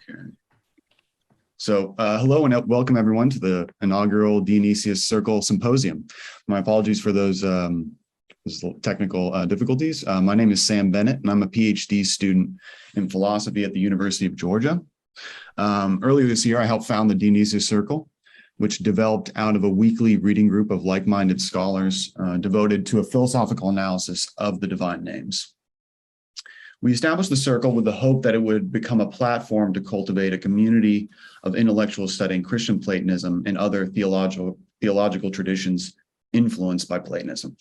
Okay. So hello and welcome everyone to the inaugural Dionysius Circle Symposium. My apologies for those technical difficulties. My name is Sam Bennett and I'm a PhD student in philosophy at the University of Georgia. Earlier this year, I helped found the Dionysius Circle, which developed out of a weekly reading group of like-minded scholars devoted to a philosophical analysis of the divine names. We established the circle with the hope that it would become a platform to cultivate a community of intellectuals studying Christian Platonism and other theological traditions influenced by Platonism.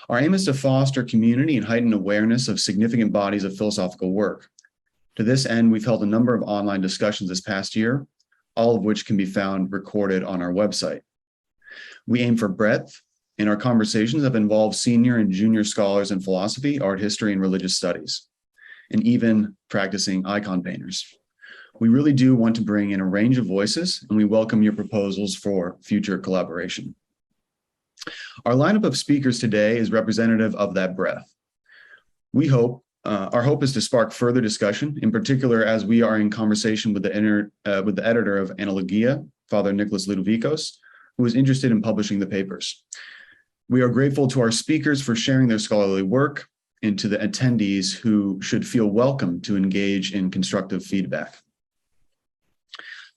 Our aim is to foster community and heighten awareness of significant bodies of philosophical work. To this end, we've held a number of online discussions this past year, all of which can be found recorded on our website. We aim for breadth, and our conversations have involved senior and junior scholars in philosophy, art history, and religious studies, and even practicing icon painters. We really do want to bring in a range of voices, and we welcome your proposals for future collaboration. Our lineup of speakers today is representative of that breadth. Our hope is to spark further discussion, in particular as we are in conversation with the editor of Analogia, Father Nicholas Ludovicos, who is interested in publishing the papers. We are grateful to our speakers for sharing their scholarly work and to the attendees who should feel welcome to engage in constructive feedback.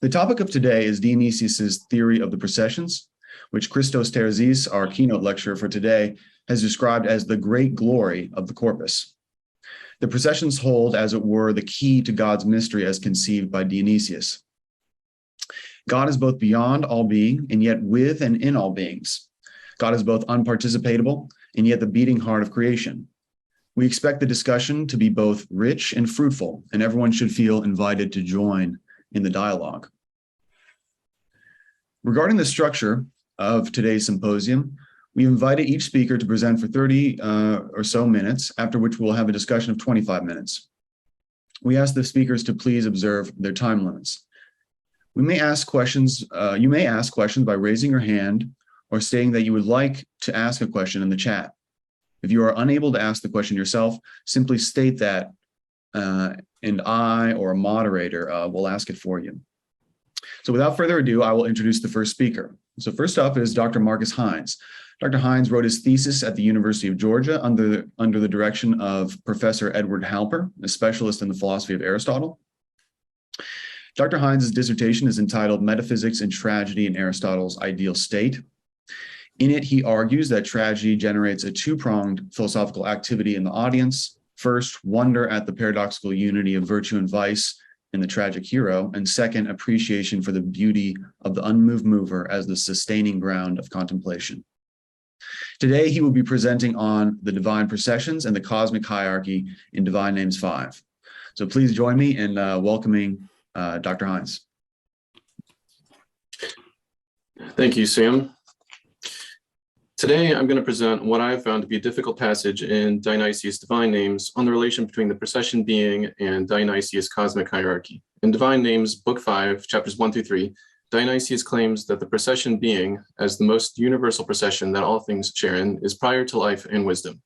The topic of today is Dionysius's theory of the processions, which Christos Terzis, our keynote lecturer for today, has described as the great glory of the corpus. The processions hold, as it were, the key to God's mystery as conceived by Dionysius. God is both beyond all being and yet with and in all beings. God is both unparticipatable and yet the beating heart of creation. We expect the discussion to be both rich and fruitful, and everyone should feel invited to join in the dialogue. Regarding the structure of today's symposium, we invited each speaker to present for 30 or so minutes, after which we'll have a discussion of 25 minutes. We ask the speakers to please observe their time limits. You may ask questions by raising your hand or stating that you would like to ask a question in the chat. If you are unable to ask the question yourself, simply state that, and I or a moderator will ask it for you. So without further ado, I will introduce the first speaker. So first up is Dr. Marcus Hines. Dr. Hines wrote his thesis at the University of Georgia under the direction of Professor Edward Halper, a specialist in the philosophy of Aristotle. Dr. Hines' dissertation is entitled Metaphysics and Tragedy in Aristotle's Ideal State. In it, he argues that tragedy generates a two-pronged philosophical activity in the audience. First, wonder at the paradoxical unity of virtue and vice in the tragic hero, and second, appreciation for the beauty of the unmoved mover as the sustaining ground of contemplation. Today, he will be presenting on the divine processions and the cosmic hierarchy in Divine Names 5. So please join me in welcoming Dr. Hines. Thank you, Sam. Today, I'm going to present what I have found to be a difficult passage in Dionysius' Divine Names on the relation between the procession being and Dionysius' cosmic hierarchy. In Divine Names, Book 5, chapters 1 through 3, Dionysius claims that the procession being, as the most universal procession that all things share in, is prior to life and wisdom.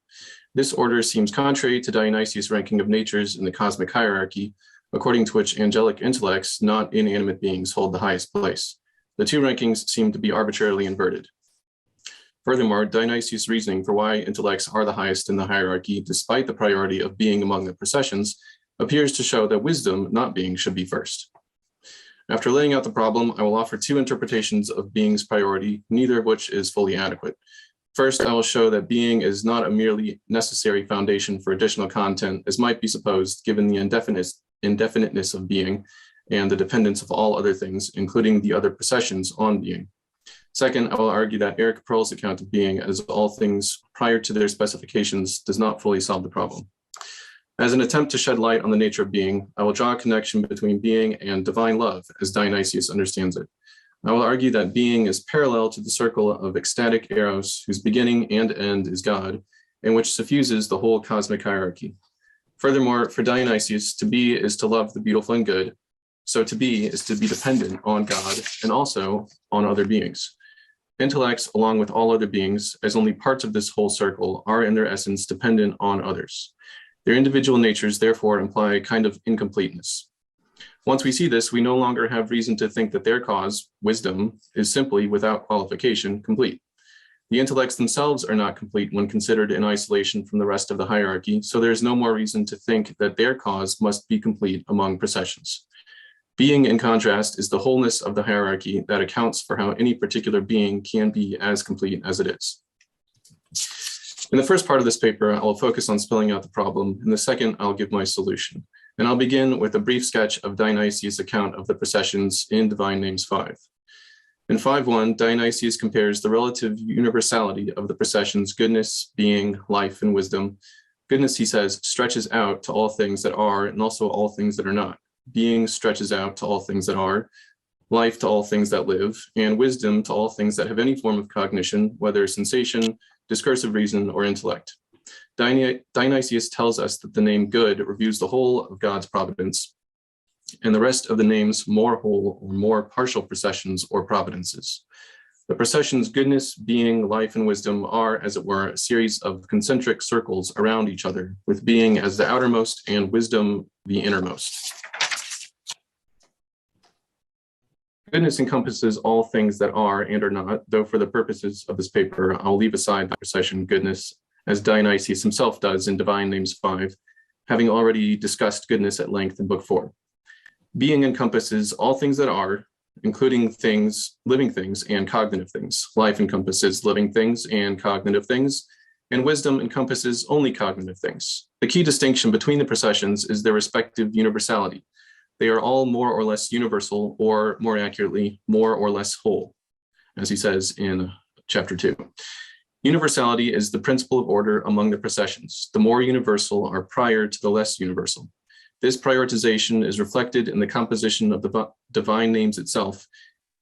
This order seems contrary to Dionysius' ranking of natures in the cosmic hierarchy, according to which angelic intellects, not inanimate beings, hold the highest place. The two rankings seem to be arbitrarily inverted. Furthermore, Dionysius' reasoning for why intellects are the highest in the hierarchy, despite the priority of being among the processions, appears to show that wisdom, not being, should be first. After laying out the problem, I will offer two interpretations of being's priority, neither of which is fully adequate. First, I will show that being is not a merely necessary foundation for additional content, as might be supposed, given the indefiniteness of being and the dependence of all other things, including the other processions, on being. Second, I will argue that Eric Pearl's account of being as all things prior to their specifications does not fully solve the problem. As an attempt to shed light on the nature of being, I will draw a connection between being and divine love, as Dionysius understands it. I will argue that being is parallel to the circle of ecstatic eros, whose beginning and end is God, and which suffuses the whole cosmic hierarchy. Furthermore, for Dionysius, to be is to love the beautiful and good, so to be is to be dependent on God and also on other beings. Intellects, along with all other beings, as only parts of this whole circle, are in their essence dependent on others. Their individual natures therefore imply a kind of incompleteness. Once we see this, we no longer have reason to think that their cause, wisdom, is simply, without qualification, complete. The intellects themselves are not complete when considered in isolation from the rest of the hierarchy, so there is no more reason to think that their cause must be complete among processions. Being, in contrast, is the wholeness of the hierarchy that accounts for how any particular being can be as complete as it is. In the first part of this paper, I'll focus on spelling out the problem. In the second, I'll give my solution. And I'll begin with a brief sketch of Dionysius' account of the processions in Divine Names 5. In 5.1, Dionysius compares the relative universality of the processions, goodness, being, life, and wisdom. Goodness, he says, stretches out to all things that are and also all things that are not. Being stretches out to all things that are, life to all things that live, and wisdom to all things that have any form of cognition, whether sensation, discursive reason, or intellect. Dionysius tells us that the name good reviews the whole of God's providence, and the rest of the names more whole or more partial processions or providences. The processions goodness, being, life, and wisdom are, as it were, a series of concentric circles around each other, with being as the outermost and wisdom the innermost. Goodness encompasses all things that are and are not, though for the purposes of this paper, I'll leave aside the procession goodness, as Dionysius himself does in Divine Names 5, having already discussed goodness at length in Book 4. Being encompasses all things that are, including things, living things, and cognitive things. Life encompasses living things and cognitive things, and wisdom encompasses only cognitive things. The key distinction between the processions is their respective universality. They are all more or less universal, or more accurately, more or less whole, as he says in chapter 2. Universality is the principle of order among the processions. The more universal are prior to the less universal. This prioritization is reflected in the composition of the divine names itself,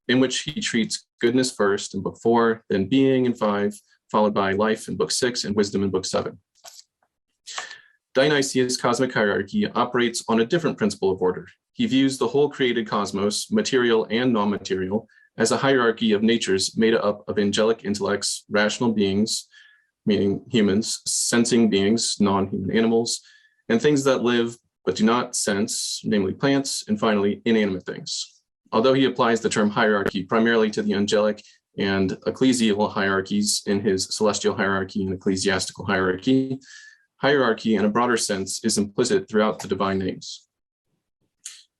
in which he treats goodness first in Book 4, then being in 5, followed by life in Book 6, and wisdom in Book 7. Dionysius' cosmic hierarchy operates on a different principle of order. He views the whole created cosmos, material and non-material, as a hierarchy of natures made up of angelic intellects, rational beings, meaning humans, sensing beings, non-human animals, and things that live but do not sense, namely plants, and finally, inanimate things. Although he applies the term hierarchy primarily to the angelic and ecclesial hierarchies in his celestial hierarchy and ecclesiastical hierarchy, hierarchy in a broader sense is implicit throughout the divine names.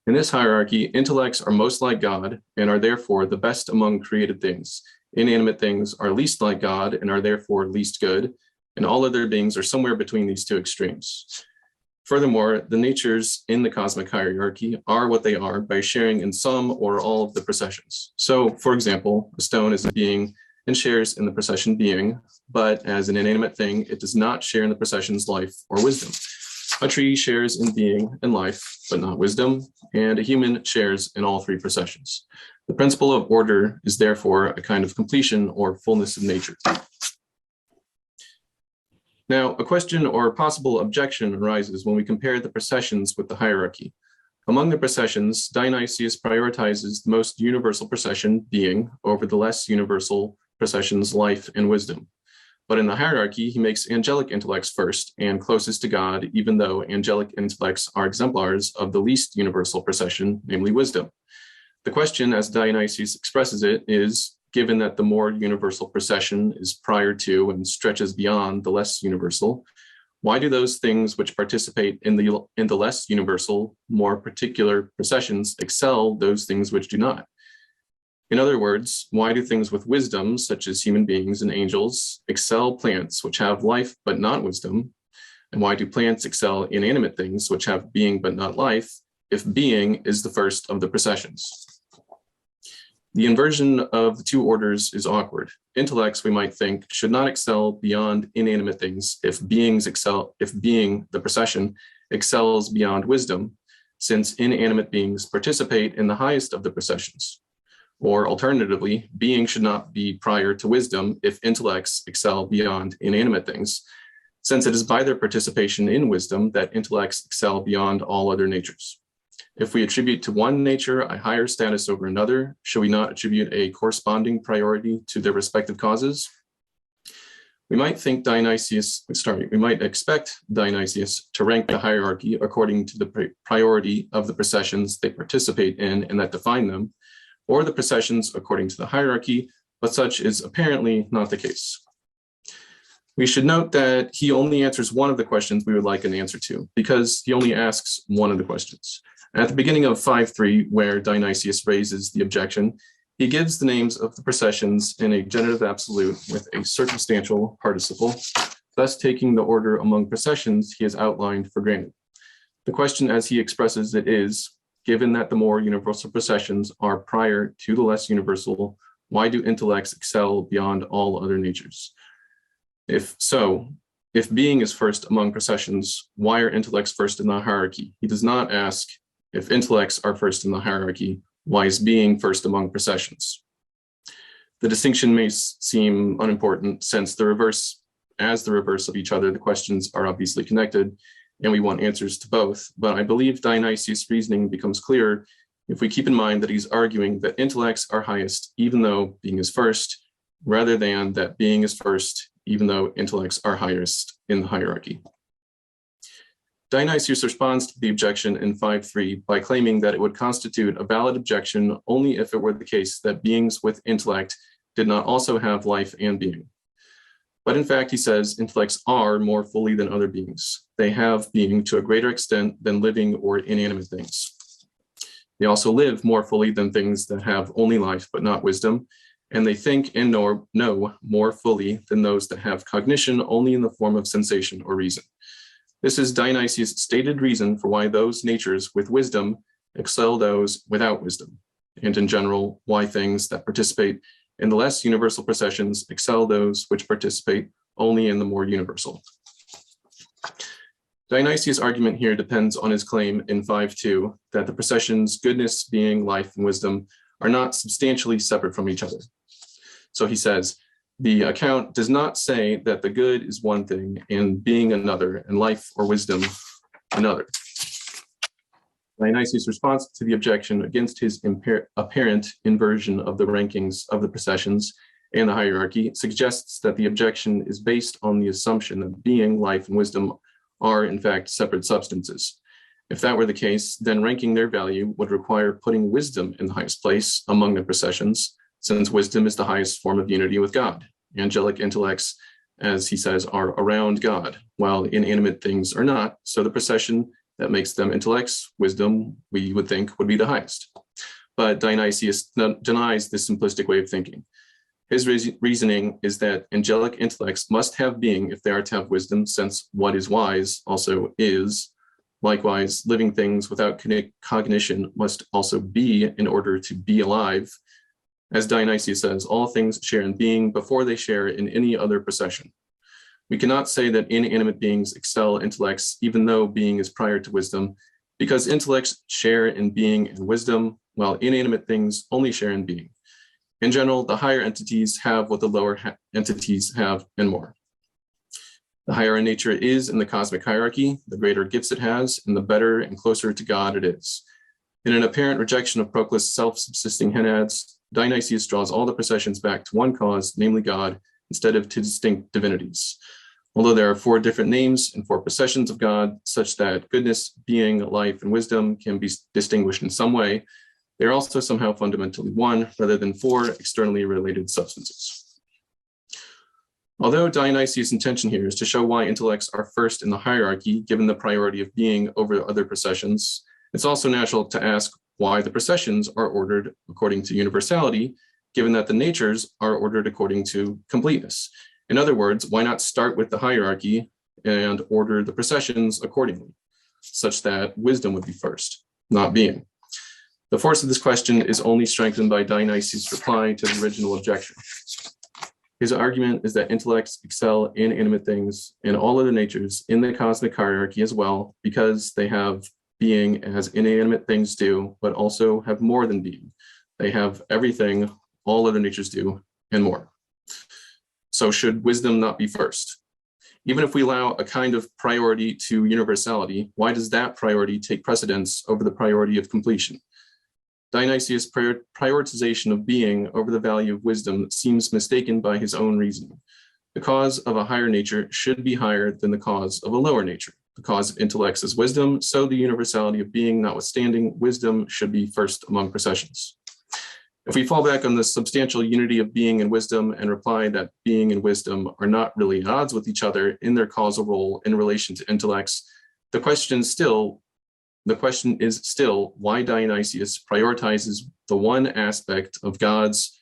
In this hierarchy, intellects are most like God and are therefore the best among created things. Inanimate things are least like God and are therefore least good, and all other beings are somewhere between these two extremes. Furthermore, the natures in the cosmic hierarchy are what they are by sharing in some or all of the processions. So, for example, a stone is a being and shares in the procession being, but as an inanimate thing, it does not share in the procession's life or wisdom. A tree shares in being and life, but not wisdom, and a human shares in all three processions. The principle of order is therefore a kind of completion or fullness of nature. Now, a question or possible objection arises when we compare the processions with the hierarchy. Among the processions, Dionysius prioritizes the most universal procession, being, over the less universal processions, life and wisdom. But in the hierarchy, he makes angelic intellects first and closest to God, even though angelic intellects are exemplars of the least universal procession, namely wisdom. The question, as Dionysius expresses it, is, given that the more universal procession is prior to and stretches beyond the less universal, why do those things which participate in the less universal, more particular processions excel those things which do not? In other words, why do things with wisdom, such as human beings and angels, excel plants which have life but not wisdom? And why do plants excel inanimate things which have being but not life, if being is the first of the processions? The inversion of the two orders is awkward. Intellects, we might think, should not excel beyond inanimate things if being, the procession, excels beyond wisdom, since inanimate beings participate in the highest of the processions. Or alternatively, being should not be prior to wisdom if intellects excel beyond inanimate things, since it is by their participation in wisdom that intellects excel beyond all other natures. If we attribute to one nature a higher status over another, should we not attribute a corresponding priority to their respective causes? We might expect Dionysius to rank the hierarchy according to the priority of the processions they participate in and that define them, or the processions according to the hierarchy, but such is apparently not the case. We should note that he only answers one of the questions we would like an answer to, because he only asks one of the questions. At the beginning of 5.3, where Dionysius raises the objection, he gives the names of the processions in a genitive absolute with a circumstantial participle, thus taking the order among processions he has outlined for granted. The question as he expresses it is, given that the more universal processions are prior to the less universal, why do intellects excel beyond all other natures? If so, if being is first among processions, why are intellects first in the hierarchy? He does not ask if intellects are first in the hierarchy, why is being first among processions? The distinction may seem unimportant since the reverse of each other, the questions are obviously connected and we want answers to both. But I believe Dionysius' reasoning becomes clear if we keep in mind that he's arguing that intellects are highest even though being is first, rather than that being is first even though intellects are highest in the hierarchy. Dionysius responds to the objection in 5.3 by claiming that it would constitute a valid objection only if it were the case that beings with intellect did not also have life and being. But in fact, he says intellects are more fully than other beings. They have being to a greater extent than living or inanimate things. They also live more fully than things that have only life but not wisdom, and they think and know more fully than those that have cognition only in the form of sensation or reason. This is Dionysius' stated reason for why those natures with wisdom excel those without wisdom, and in general, why things that participate in the less universal processions excel those which participate only in the more universal. Dionysius' argument here depends on his claim in 5.2 that the processions goodness, being, life, and wisdom are not substantially separate from each other. So he says, the account does not say that the good is one thing and being another and life or wisdom another. Dionysius' response to the objection against his apparent inversion of the rankings of the processions and the hierarchy suggests that the objection is based on the assumption that being, life, and wisdom are in fact separate substances. If that were the case, then ranking their value would require putting wisdom in the highest place among the processions, since wisdom is the highest form of unity with God. Angelic intellects, as he says, are around God, while inanimate things are not. So the procession that makes them intellects, wisdom, we would think would be the highest. But Dionysius denies this simplistic way of thinking. His reasoning is that angelic intellects must have being if they are to have wisdom, since what is wise also is. Likewise, living things without cognition must also be in order to be alive. As Dionysius says, all things share in being before they share in any other procession. We cannot say that inanimate beings excel intellects even though being is prior to wisdom, because intellects share in being and wisdom, while inanimate things only share in being. In general, the higher entities have what the lower entities have and more. The higher a nature is in the cosmic hierarchy, the greater gifts it has, and the better and closer to God it is. In an apparent rejection of Proclus' self-subsisting henads, Dionysius draws all the processions back to one cause, namely God, instead of to distinct divinities. Although there are 4 different names and 4 processions of God, such that goodness, being, life, and wisdom can be distinguished in some way, they are also somehow fundamentally one, rather than 4 externally related substances. Although Dionysius' intention here is to show why intellects are first in the hierarchy, given the priority of being over other processions, it's also natural to ask why the processions are ordered according to universality, given that the natures are ordered according to completeness. In other words, why not start with the hierarchy and order the processions accordingly, such that wisdom would be first, not being? The force of this question is only strengthened by Dionysius' reply to the original objection. His argument is that intellects excel in inanimate things and all other natures in the cosmic hierarchy as well, because they have being as inanimate things do, but also have more than being. They have everything all other natures do and more. So should wisdom not be first? Even if we allow a kind of priority to universality, why does that priority take precedence over the priority of completion? Dionysius' prioritization of being over the value of wisdom seems mistaken by his own reasoning. The cause of a higher nature should be higher than the cause of a lower nature. The cause of intellects is wisdom, so the universality of being notwithstanding, wisdom should be first among processions. If we fall back on the substantial unity of being and wisdom and reply that being and wisdom are not really at odds with each other in their causal role in relation to intellects, the question is still why Dionysius prioritizes the one aspect of God's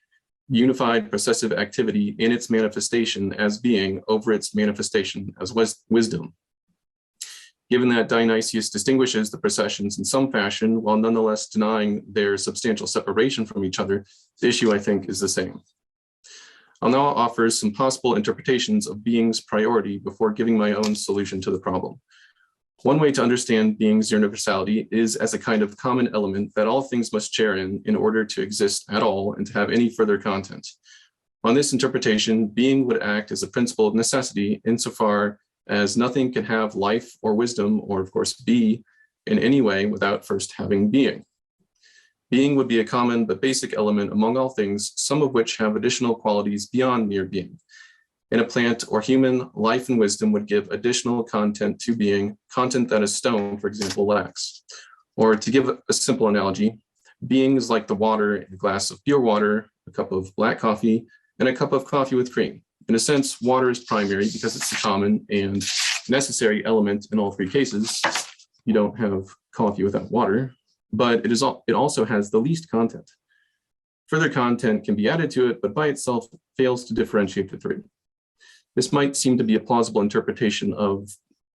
unified processive activity in its manifestation as being over its manifestation as wisdom. Given that Dionysius distinguishes the processions in some fashion while nonetheless denying their substantial separation from each other, the issue, I think, is the same. I'll now offer some possible interpretations of being's priority before giving my own solution to the problem. One way to understand being's universality is as a kind of common element that all things must share in order to exist at all and to have any further content. On this interpretation, being would act as a principle of necessity insofar as nothing can have life or wisdom, or of course be, in any way without first having being. Being would be a common but basic element among all things, some of which have additional qualities beyond mere being. In a plant or human, life and wisdom would give additional content to being, content that a stone, for example, lacks. Or to give a simple analogy, being is like the water in a glass of pure water, a cup of black coffee, and a cup of coffee with cream. In a sense, water is primary because it's a common and necessary element in all three cases. You don't have coffee without water, but it also has the least content. Further content can be added to it, but by itself fails to differentiate the three. This might seem to be a plausible interpretation of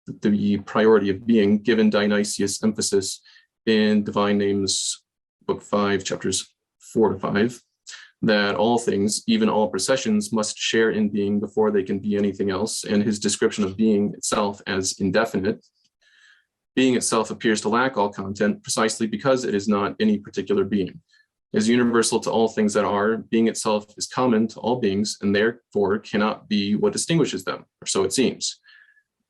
the priority of being, given Dionysius' emphasis in Divine Names, Book 5, chapters 4 to 5. That all things, even all processions, must share in being before they can be anything else, and his description of being itself as indefinite. Being itself appears to lack all content precisely because it is not any particular being. It is universal to all things that are. Being itself is common to all beings, and therefore cannot be what distinguishes them, or so it seems.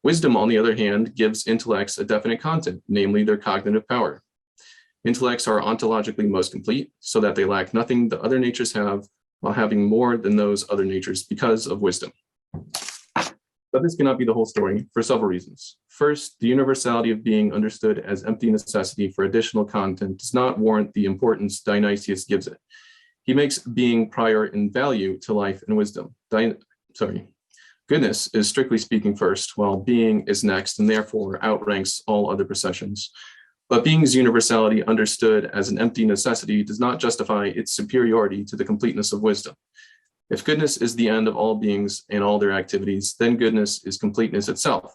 Wisdom, on the other hand, gives intellects a definite content, namely their cognitive power. Intellects are ontologically most complete, so that they lack nothing the other natures have, while having more than those other natures because of wisdom. But this cannot be the whole story for several reasons. First, the universality of being understood as empty necessity for additional content does not warrant the importance Dionysius gives it. He makes being prior in value to life and wisdom. Goodness is strictly speaking first, while being is next and therefore outranks all other processions. But being's universality understood as an empty necessity does not justify its superiority to the completeness of wisdom. If goodness is the end of all beings and all their activities, then goodness is completeness itself.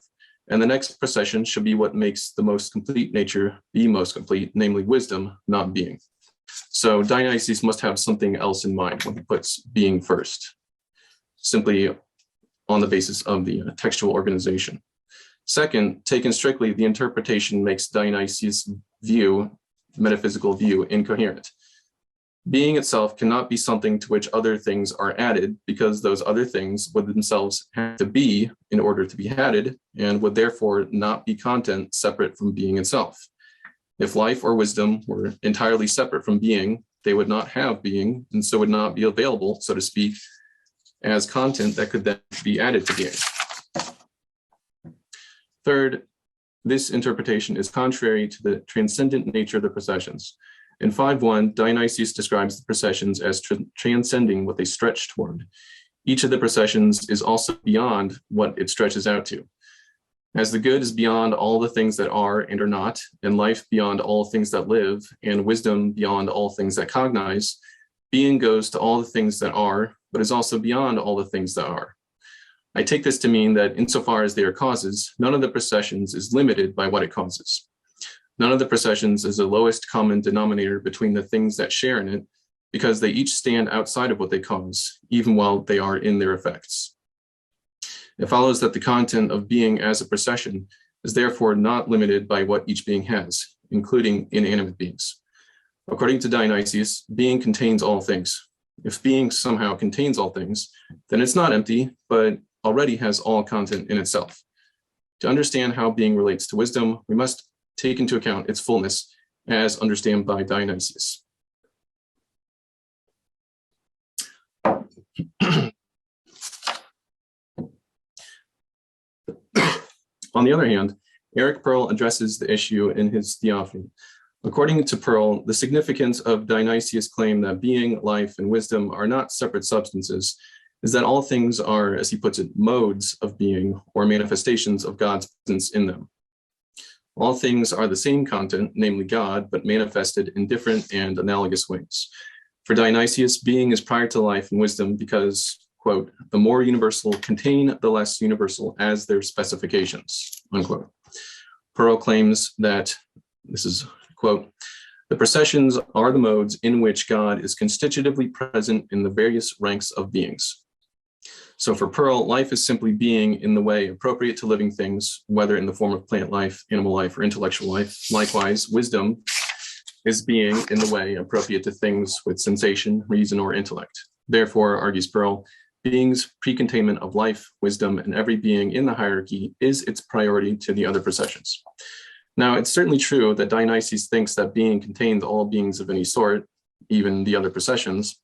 And the next procession should be what makes the most complete nature be most complete, namely wisdom, not being. So Dionysius must have something else in mind when he puts being first, simply on the basis of the textual organization. Second, taken strictly, the interpretation makes Dionysius' metaphysical view, incoherent. Being itself cannot be something to which other things are added, because those other things would themselves have to be in order to be added, and would therefore not be content separate from being itself. If life or wisdom were entirely separate from being, they would not have being, and so would not be available, so to speak, as content that could then be added to being. Third, this interpretation is contrary to the transcendent nature of the processions. In 5.1, Dionysius describes the processions as transcending what they stretch toward. Each of the processions is also beyond what it stretches out to. As the good is beyond all the things that are and are not, and life beyond all things that live, and wisdom beyond all things that cognize, being goes to all the things that are, but is also beyond all the things that are. I take this to mean that insofar as they are causes, none of the processions is limited by what it causes. None of the processions is the lowest common denominator between the things that share in it, because they each stand outside of what they cause, even while they are in their effects. It follows that the content of being as a procession is therefore not limited by what each being has, including inanimate beings. According to Dionysius, being contains all things. If being somehow contains all things, then it's not empty, but already has all content in itself. To understand how being relates to wisdom, we must take into account its fullness as understood by Dionysius. On the other hand, Eric Pearl addresses the issue in his Theophany. According to Pearl, the significance of Dionysius' claim that being, life, and wisdom are not separate substances is that all things are, as he puts it, modes of being or manifestations of God's presence in them. All things are the same content, namely God, but manifested in different and analogous ways. For Dionysius, being is prior to life and wisdom because, quote, the more universal contain the less universal as their specifications, unquote. Pearl claims that, this is, quote, the processions are the modes in which God is constitutively present in the various ranks of beings. So for Pearl, life is simply being in the way appropriate to living things, whether in the form of plant life, animal life, or intellectual life. Likewise, wisdom is being in the way appropriate to things with sensation, reason, or intellect. Therefore, argues Pearl, being's pre-containment of life, wisdom, and every being in the hierarchy is its priority to the other processions. Now, it's certainly true that Dionysius thinks that being contains all beings of any sort, even the other processions.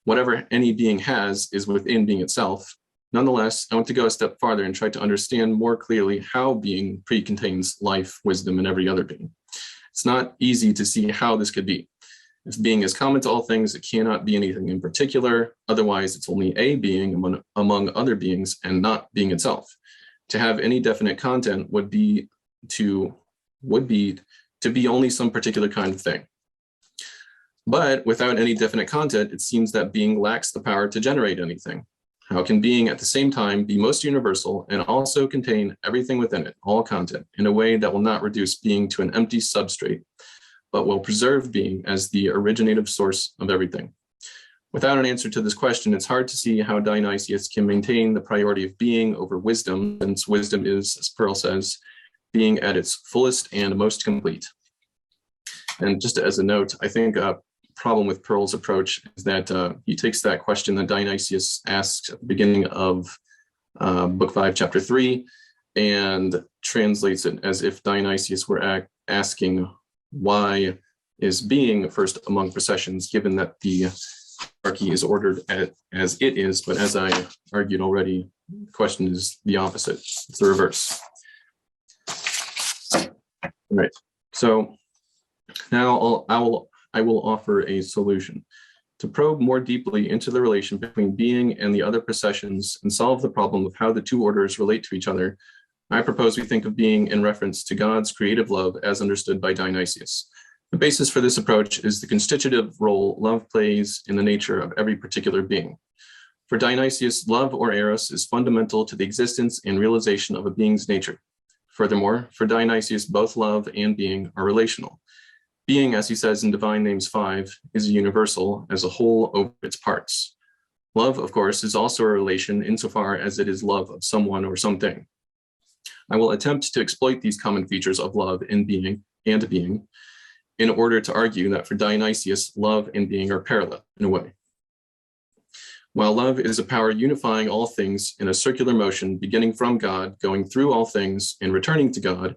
Whatever any being has is within being itself. Nonetheless, I want to go a step farther and try to understand more clearly how being pre-contains life, wisdom, and every other being. It's not easy to see how this could be. If being is common to all things, it cannot be anything in particular. Otherwise, it's only a being among other beings and not being itself. To have any definite content would be to be only some particular kind of thing. But without any definite content, it seems that being lacks the power to generate anything. How can being at the same time be most universal and also contain everything within it, all content, in a way that will not reduce being to an empty substrate, but will preserve being as the originative source of everything? Without an answer to this question, it's hard to see how Dionysius can maintain the priority of being over wisdom, since wisdom is, as Pearl says, being at its fullest and most complete. And just as a note, I think problem with Pearl's approach is that he takes that question that Dionysius asks at the beginning of book 5, chapter 3, and translates it as if Dionysius were asking, why is being first among processions, given that the hierarchy is ordered as it is, but as I argued already, the question is the opposite, it's the reverse. All right, so now I will offer a solution. To probe more deeply into the relation between being and the other processions and solve the problem of how the two orders relate to each other, I propose we think of being in reference to God's creative love as understood by Dionysius. The basis for this approach is the constitutive role love plays in the nature of every particular being. For Dionysius, love or eros is fundamental to the existence and realization of a being's nature. Furthermore, for Dionysius, both love and being are relational. Being, as he says in Divine Names 5, is a universal as a whole over its parts. Love, of course, is also a relation insofar as it is love of someone or something. I will attempt to exploit these common features of love and being in order to argue that for Dionysius, love and being are parallel in a way. While love is a power unifying all things in a circular motion beginning from God, going through all things, and returning to God,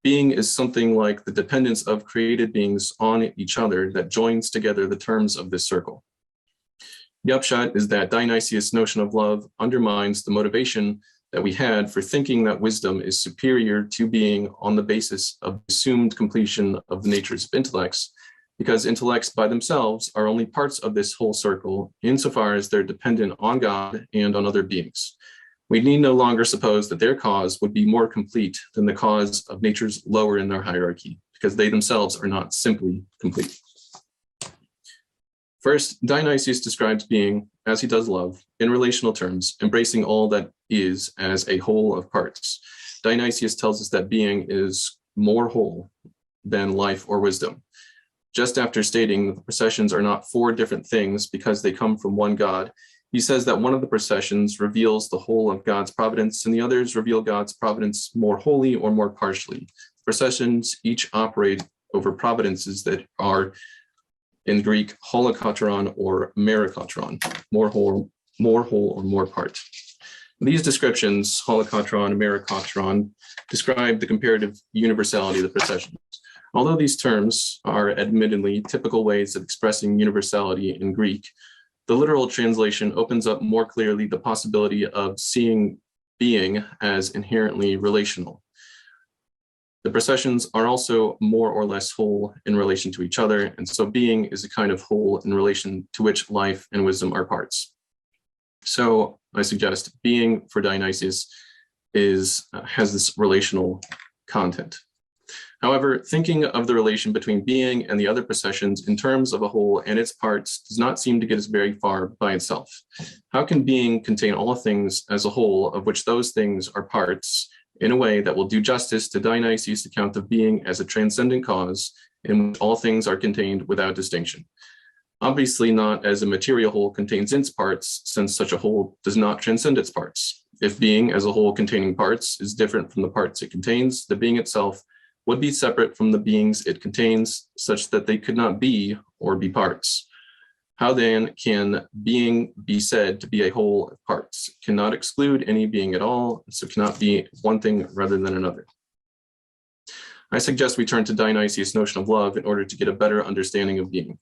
being is something like the dependence of created beings on each other that joins together the terms of this circle. The upshot is that Dionysius' notion of love undermines the motivation that we had for thinking that wisdom is superior to being on the basis of assumed completion of the natures of intellects, because intellects by themselves are only parts of this whole circle insofar as they're dependent on God and on other beings. We need no longer suppose that their cause would be more complete than the cause of natures lower in their hierarchy, because they themselves are not simply complete. First, Dionysius describes being, as he does love, in relational terms, embracing all that is as a whole of parts. Dionysius tells us that being is more whole than life or wisdom. Just after stating that the processions are not four different things because they come from one God, he says that one of the processions reveals the whole of God's providence and the others reveal God's providence more wholly or more partially. Processions each operate over providences that are, in Greek, holokotron or merakotron, more whole or more part. These descriptions, holokotron and merakotron, describe the comparative universality of the processions. Although these terms are admittedly typical ways of expressing universality in Greek, the literal translation opens up more clearly the possibility of seeing being as inherently relational. The processions are also more or less whole in relation to each other, and so being is a kind of whole in relation to which life and wisdom are parts. So I suggest being for Dionysius has this relational content. However, thinking of the relation between being and the other processions in terms of a whole and its parts does not seem to get us very far by itself. How can being contain all things as a whole of which those things are parts in a way that will do justice to Dionysius' account of being as a transcendent cause in which all things are contained without distinction? Obviously not as a material whole contains its parts, since such a whole does not transcend its parts. If being as a whole containing parts is different from the parts it contains, the being itself would be separate from the beings it contains, such that they could not be or be parts. How then can being be said to be a whole of parts? It cannot exclude any being at all, so cannot be one thing rather than another. I suggest we turn to Dionysius' notion of love in order to get a better understanding of being.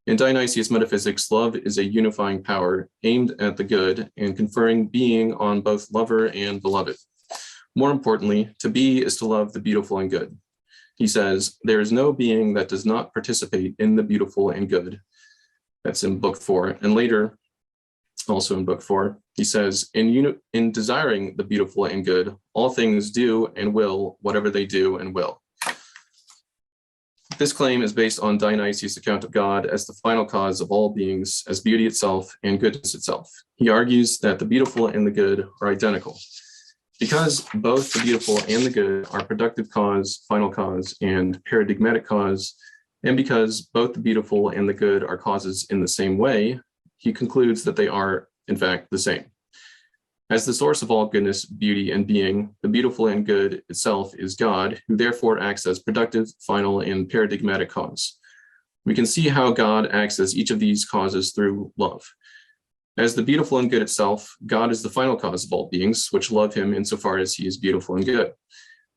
In Dionysius metaphysics, love is a unifying power aimed at the good and conferring being on both lover and beloved. More importantly, to be is to love the beautiful and good. He says, there is no being that does not participate in the beautiful and good. That's in book 4. And later, also in book 4, he says, in desiring the beautiful and good, all things do and will whatever they do and will. This claim is based on Dionysius' account of God as the final cause of all beings, as beauty itself and goodness itself. He argues that the beautiful and the good are identical. Because both the beautiful and the good are productive cause, final cause, and paradigmatic cause, and because both the beautiful and the good are causes in the same way, he concludes that they are, in fact, the same. As the source of all goodness, beauty, and being, the beautiful and good itself is God, who therefore acts as productive, final, and paradigmatic cause. We can see how God acts as each of these causes through love. As the beautiful and good itself, God is the final cause of all beings, which love him insofar as he is beautiful and good.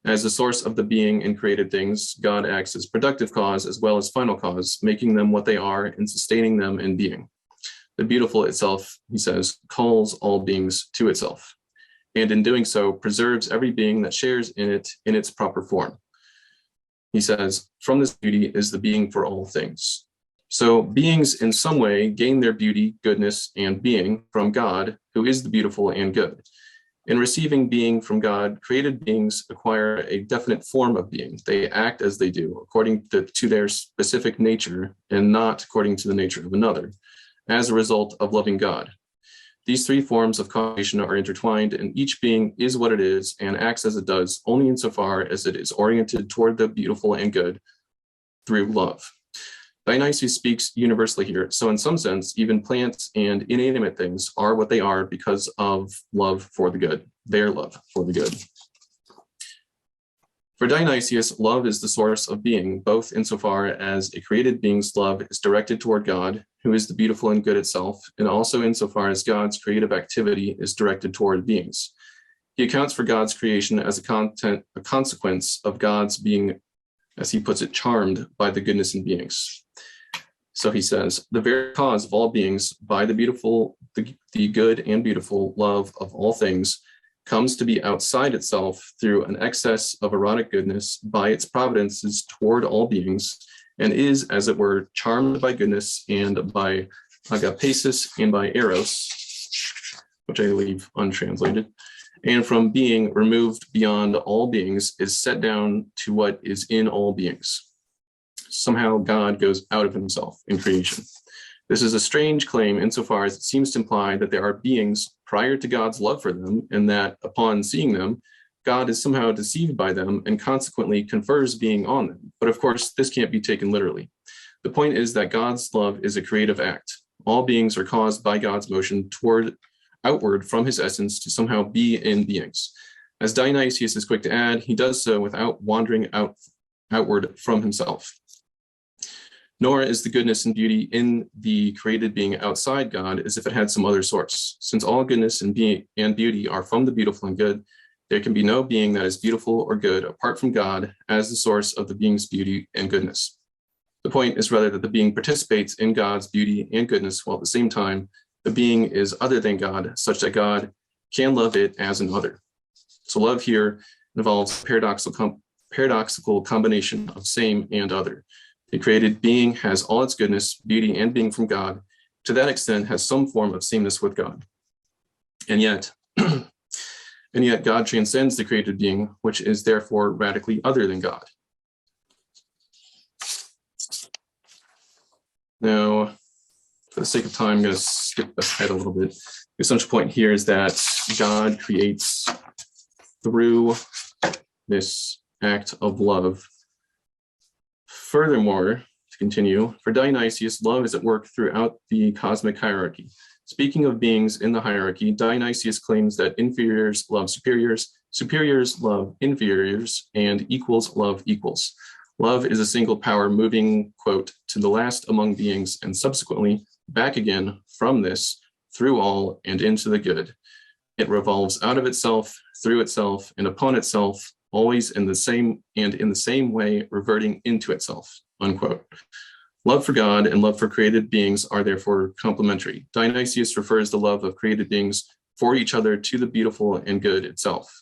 As the source of the being in created things, God acts as productive cause as well as final cause, making them what they are and sustaining them in being. The beautiful itself, he says, calls all beings to itself, and in doing so, preserves every being that shares in it in its proper form. He says, from this beauty is the being for all things. So beings in some way gain their beauty, goodness, and being from God, who is the beautiful and good. In receiving being from God, created beings acquire a definite form of being. They act as they do, according to their specific nature, and not according to the nature of another, as a result of loving God. These three forms of causation are intertwined, and each being is what it is and acts as it does only insofar as it is oriented toward the beautiful and good through love. Dionysius speaks universally here, so in some sense, even plants and inanimate things are what they are because of love for the good, their love for the good. For Dionysius, love is the source of being, both insofar as a created being's love is directed toward God, who is the beautiful and good itself, and also insofar as God's creative activity is directed toward beings. He accounts for God's creation as a consequence of God's being, as he puts it, charmed by the goodness in beings. So he says, the very cause of all beings, by the beautiful, the good and beautiful love of all things, comes to be outside itself through an excess of erotic goodness by its providences toward all beings, and is, as it were, charmed by goodness and by agapesis and by eros, which I leave untranslated, and from being removed beyond all beings is set down to what is in all beings. Somehow God goes out of himself in creation. This is a strange claim insofar as it seems to imply that there are beings prior to God's love for them, and that upon seeing them, God is somehow deceived by them and consequently confers being on them. But of course, this can't be taken literally. The point is that God's love is a creative act. All beings are caused by God's motion outward from his essence to somehow be in beings. As Dionysius is quick to add, he does so without wandering outward from himself. Nor is the goodness and beauty in the created being outside God as if it had some other source. Since all goodness and beauty are from the beautiful and good, there can be no being that is beautiful or good apart from God as the source of the being's beauty and goodness. The point is rather that the being participates in God's beauty and goodness, while at the same time, the being is other than God, such that God can love it as an other. So love here involves paradoxical combination of same and other. A created being has all its goodness, beauty, and being from God, to that extent has some form of sameness with God. And yet, God transcends the created being, which is therefore radically other than God. Now, for the sake of time, I'm going to skip ahead a little bit. The essential point here is that God creates through this act of love. Furthermore, to continue, for Dionysius, love is at work throughout the cosmic hierarchy. Speaking of beings in the hierarchy, Dionysius claims that inferiors love superiors, superiors love inferiors, and equals love equals. Love is a single power moving, quote, to the last among beings and subsequently back again from this, through all and into the good. It revolves out of itself, through itself, and upon itself, always in the same way reverting into itself, unquote. Love for God and love for created beings are therefore complementary. Dionysius refers the love of created beings for each other to the beautiful and good itself.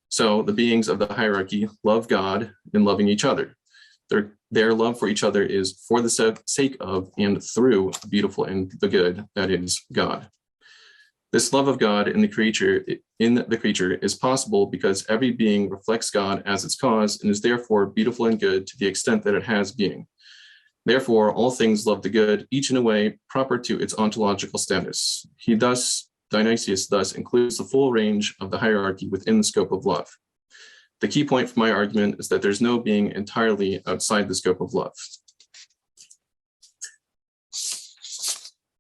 So the beings of the hierarchy love God in loving each other. Their love for each other is for the sake of and through the beautiful and the good, that is, God. This love of God in the creature is possible because every being reflects God as its cause and is therefore beautiful and good to the extent that it has being. Therefore, all things love the good, each in a way proper to its ontological status. Dionysius thus includes the full range of the hierarchy within the scope of love. The key point for my argument is that there's no being entirely outside the scope of love.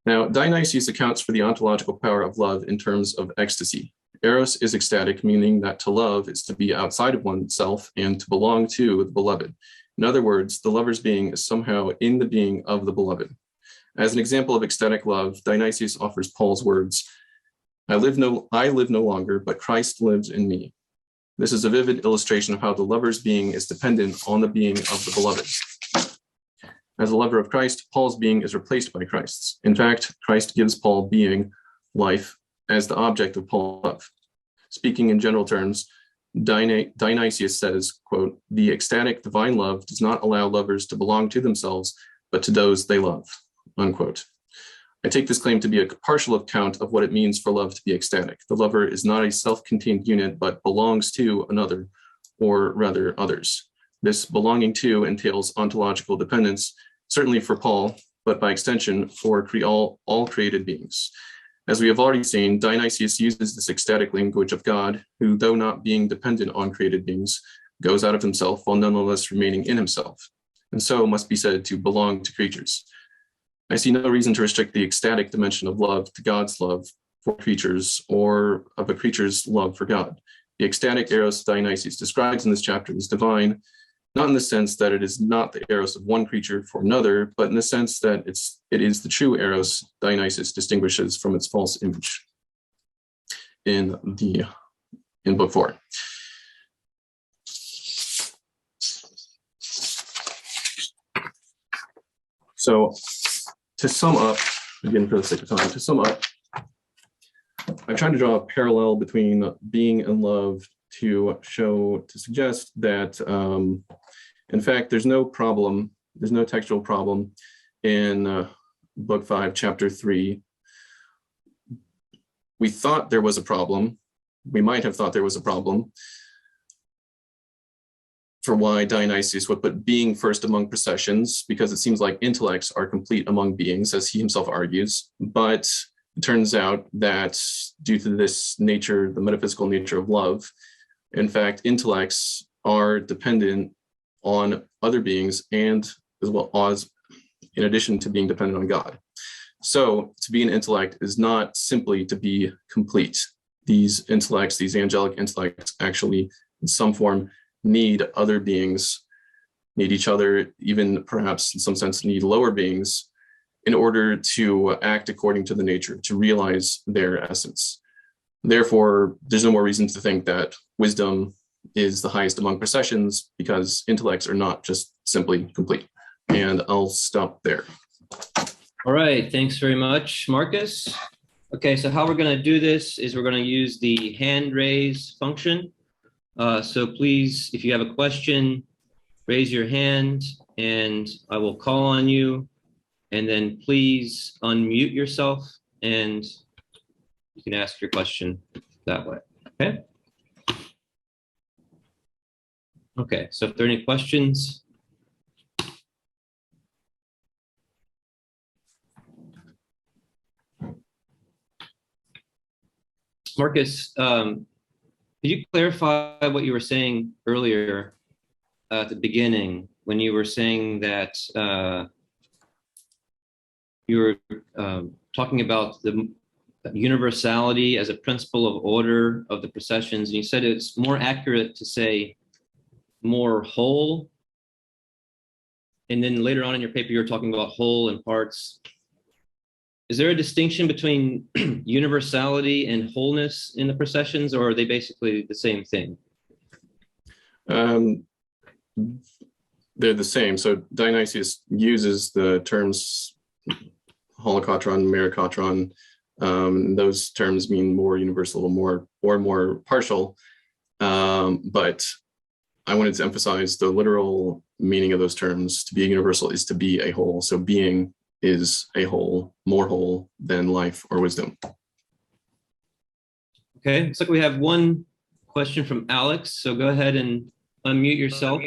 Now, Dionysius accounts for the ontological power of love in terms of ecstasy. Eros is ecstatic, meaning that to love is to be outside of oneself and to belong to the beloved. In other words, the lover's being is somehow in the being of the beloved. As an example of ecstatic love, Dionysius offers Paul's words, I live no longer, but Christ lives in me. This is a vivid illustration of how the lover's being is dependent on the being of the beloved. As a lover of Christ, Paul's being is replaced by Christ's. In fact, Christ gives Paul being, life, as the object of Paul's love. Speaking in general terms, Dionysius says, quote, the ecstatic divine love does not allow lovers to belong to themselves, but to those they love, unquote. I take this claim to be a partial account of what it means for love to be ecstatic. The lover is not a self-contained unit, but belongs to another, or rather others. This belonging to entails ontological dependence, certainly for Paul, but by extension for all created beings. As we have already seen, Dionysius uses this ecstatic language of God, who, though not being dependent on created beings, goes out of himself while nonetheless remaining in himself, and so must be said to belong to creatures. I see no reason to restrict the ecstatic dimension of love to God's love for creatures or of a creature's love for God. The ecstatic eros Dionysius describes in this chapter is divine, not in the sense that it is not the eros of one creature for another, but in the sense that it is the true eros Dionysius distinguishes from its false image in book 4. So to sum up, again for the sake of time, I'm trying to draw a parallel between being and love to suggest that, in fact, there's no textual problem in book 5, chapter 3. We thought there was a problem. We might have thought there was a problem for why Dionysius would put being first among processions, because it seems like intellects are complete among beings, as he himself argues. But it turns out that due to this nature, the metaphysical nature of love, in fact, intellects are dependent on other beings and as well as in addition to being dependent on God. So to be an intellect is not simply to be complete. These intellects, these angelic intellects actually in some form need other beings, need each other, even perhaps in some sense need lower beings in order to act according to the nature, to realize their essence. Therefore, there's no more reason to think that wisdom is the highest among processions because intellects are not just simply complete. And I'll stop there. All right, thanks very much, Marcus. Okay, so how we're going to do this is we're going to use the hand raise function. So please, if you have a question, raise your hand and I will call on you. And then please unmute yourself and you can ask your question that way. Okay. Okay, so if there are any questions. Marcus, could you clarify what you were saying earlier at the beginning when you were saying that you were talking about the universality as a principle of order of the processions, and you said it's more accurate to say more whole, and then later on in your paper you were talking about whole and parts. Is there a distinction between universality and wholeness in the processions, or are they basically the same thing? They're the same. So Dionysius uses the terms holocotron, mericotron. Those terms mean more universal or more partial. But I wanted to emphasize the literal meaning of those terms. To be a universal is to be a whole. So being is a whole, more whole than life or wisdom. Okay, looks like we have one question from Alex. So go ahead and unmute yourself.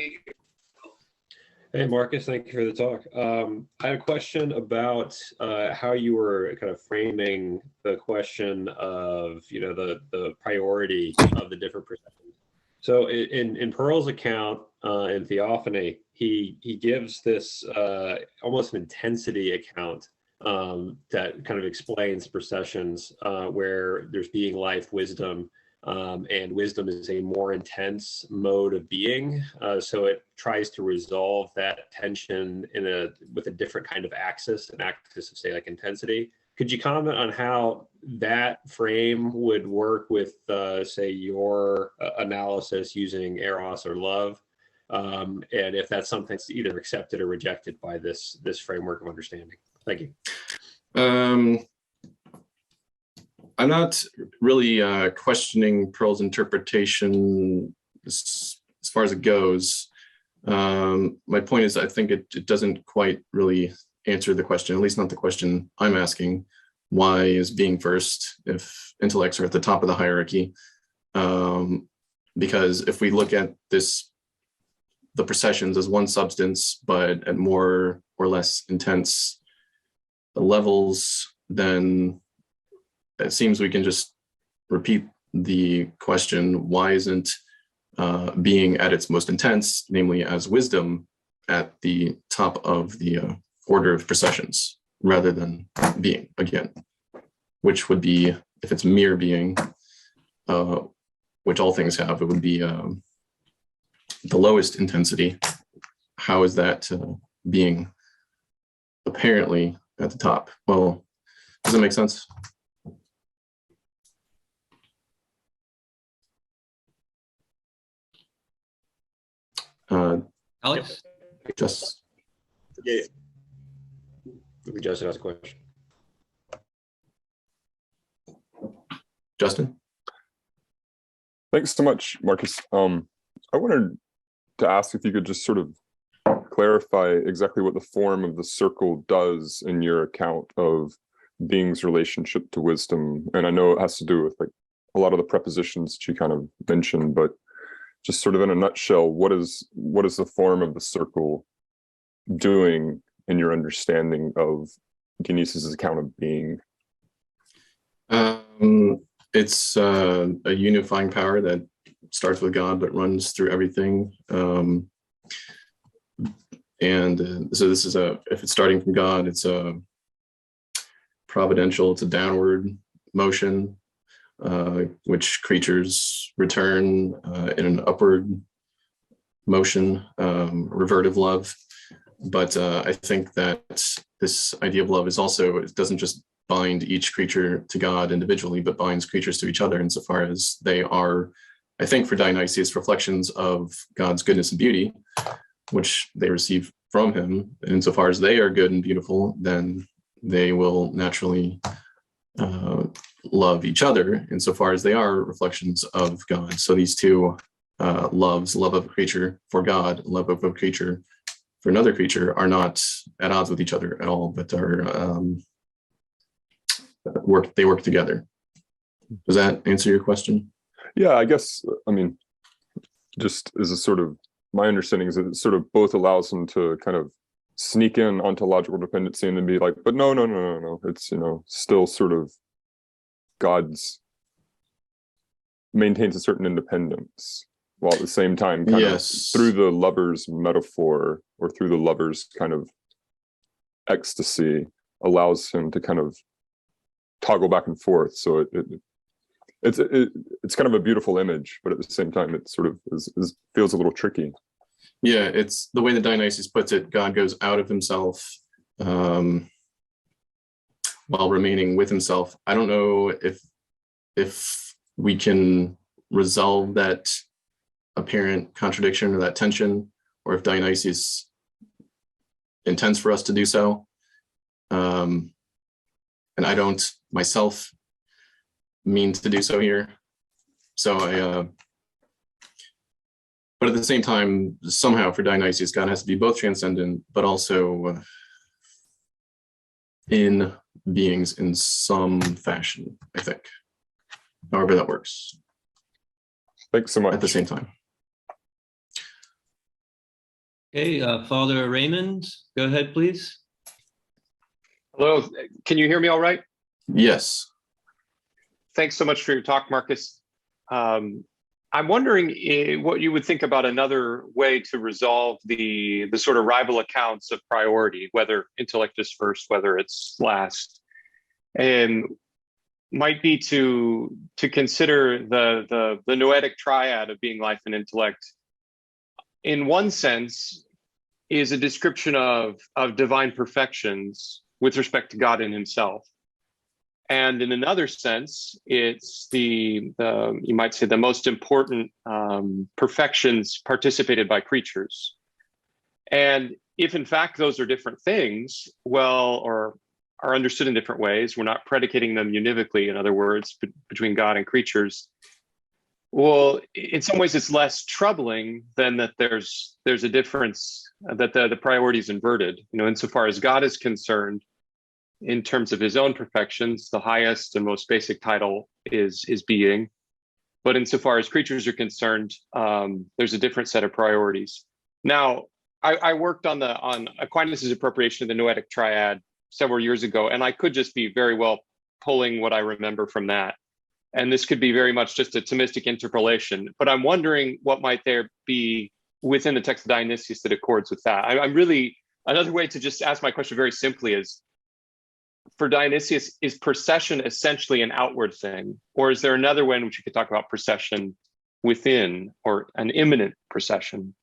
Hey, Marcus, thank you for the talk. I had a question about how you were kind of framing the question of, the priority of the different processions. So in Pearl's account in Theophany, he gives this almost an intensity account that kind of explains processions where there's being, life, wisdom, and wisdom is a more intense mode of being. So it tries to resolve that tension with a different kind of axis, an axis of, say, like intensity. Could you comment on how that frame would work with, say, your analysis using eros or love, and if that's something that's either accepted or rejected by this framework of understanding? Thank you. I'm not really questioning Pearl's interpretation as far as it goes. My point is, I think it doesn't quite really answer the question, at least not the question I'm asking. Why is being first if intellects are at the top of the hierarchy? Because if we look at the processions as one substance, but at more or less intense levels, then it seems we can just repeat the question, why isn't being at its most intense, namely as wisdom, at the top of the order of processions, rather than being, again, which would be, if it's mere being, which all things have, it would be the lowest intensity. How is that being apparently at the top? Well, does that make sense? Alex? Just Yeah. Justin has a question. Justin? Thanks so much, Marcus. I wanted to ask if you could just sort of clarify exactly what the form of the circle does in your account of being's relationship to wisdom. And I know it has to do with like a lot of the prepositions that you kind of mentioned, but just sort of in a nutshell, what is the form of the circle doing in your understanding of Dionysius' account of being? It's a unifying power that starts with God but runs through everything. So this is if it's starting from God, it's a providential, it's a downward motion, which creatures return in an upward motion, revertive love. But I think that this idea of love is also, it doesn't just bind each creature to God individually, but binds creatures to each other insofar as they are, I think, for Dionysius, reflections of God's goodness and beauty, which they receive from him. And insofar as they are good and beautiful, then they will naturally love each other insofar as they are reflections of God. So these two love of a creature for God, love of a creature for another creature are not at odds with each other at all, but are they work together. Does that answer your question? Yeah, I guess, I mean, just as a sort of, my understanding is that it sort of both allows them to kind of sneak in ontological dependency and then be like, but no, it's, still sort of God's maintains a certain independence, while at the same time kind of through the lover's metaphor or through the lover's kind of ecstasy allows him to kind of toggle back and forth. So it's kind of a beautiful image, but at the same time it sort of feels a little tricky. Yeah, it's the way that Dionysius puts it. God goes out of himself while remaining with himself. I don't know if we can resolve that apparent contradiction or that tension, or if Dionysius intends for us to do so. And I don't myself mean to do so here. So but at the same time, somehow for Dionysius, God has to be both transcendent, but also in beings in some fashion, I think. However that works. Thanks so much. At the same time. Okay, Father Raymond, go ahead, please. Hello, can you hear me all right? Yes. Thanks so much for your talk, Marcus. I'm wondering what you would think about another way to resolve the sort of rival accounts of priority, whether intellect is first, whether it's last, and might be to consider the noetic triad of being, life, and intellect. In one sense, is a description of divine perfections with respect to God in himself. And in another sense, it's the you might say the most important perfections participated by creatures. And if in fact those are different things, well, or are understood in different ways, we're not predicating them univocally, in other words, between God and creatures. Well, in some ways it's less troubling than that there's a difference, that the priority is inverted. Insofar as God is concerned, in terms of his own perfections, the highest and most basic title is being. But insofar as creatures are concerned, there's a different set of priorities. Now, I worked on Aquinas' appropriation of the noetic triad several years ago, and I could just be very well pulling what I remember from that. And this could be very much just a Thomistic interpolation. But I'm wondering what might there be within the text of Dionysius that accords with that. I'm really, another way to just ask my question very simply is, for Dionysius, is procession essentially an outward thing? Or is there another way in which you could talk about procession within, or an immanent procession?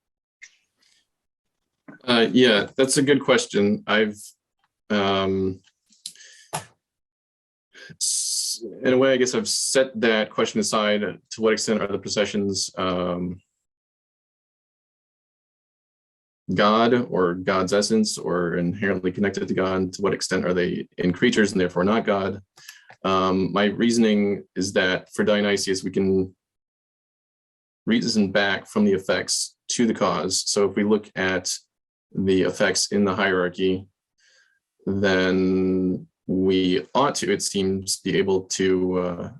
Yeah, that's a good question. I've, in a way, I guess I've set that question aside. To what extent are the processions God or God's essence, or inherently connected to God? To what extent are they in creatures and therefore not God? My reasoning is that for Dionysius, we can reason back from the effects to the cause. So if we look at the effects in the hierarchy, then we ought to, it seems, be able to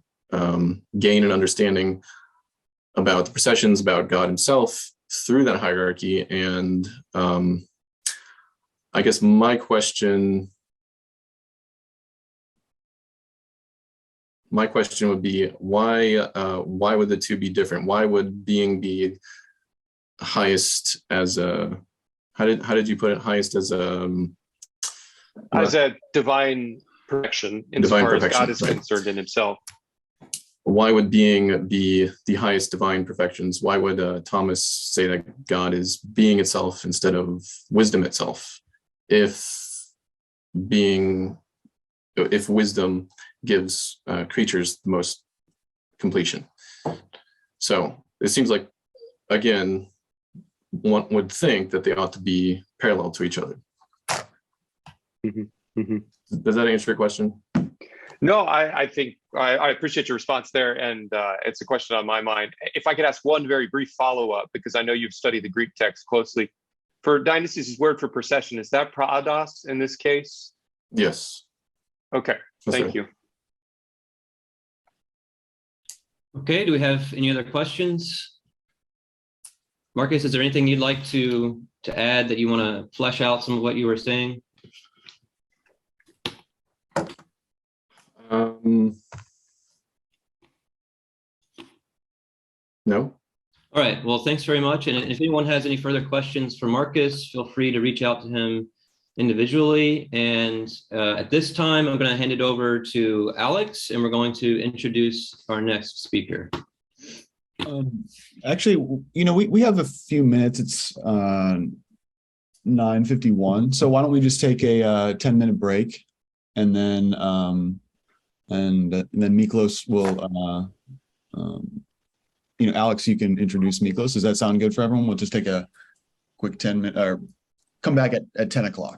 gain an understanding about the processions, about God himself, through that hierarchy. And I guess my question would be, why would the two be different? Why would being be highest as a, how did you put it, highest as a divine perfection, insofar as God is concerned in himself? Why would being be the highest divine perfections? Why would Thomas say that God is being itself instead of wisdom itself? If wisdom gives creatures the most completion. So it seems like, again, one would think that they ought to be parallel to each other. Mm-hmm. Mm-hmm. Does that answer your question? No, I think I appreciate your response there, and it's a question on my mind. If I could ask one very brief follow-up, because I know you've studied the Greek text closely. For Dionysius' word for procession, is that praodos in this case? Yes. Okay, That's thank right. you. Okay, do we have any other questions? Marcus, is there anything you'd like to add that you want to flesh out some of what you were saying? No. All right, well, thanks very much. And if anyone has any further questions for Marcus, feel free to reach out to him individually. And at this time, I'm going to hand it over to Alex, and we're going to introduce our next speaker. Actually, we have a few minutes. It's 9:51. So why don't we just take a 10-minute break, and then Miklos will Alex, you can introduce Miklos. Does that sound good for everyone? We'll just take a quick 10-minute or come back at 10 o'clock.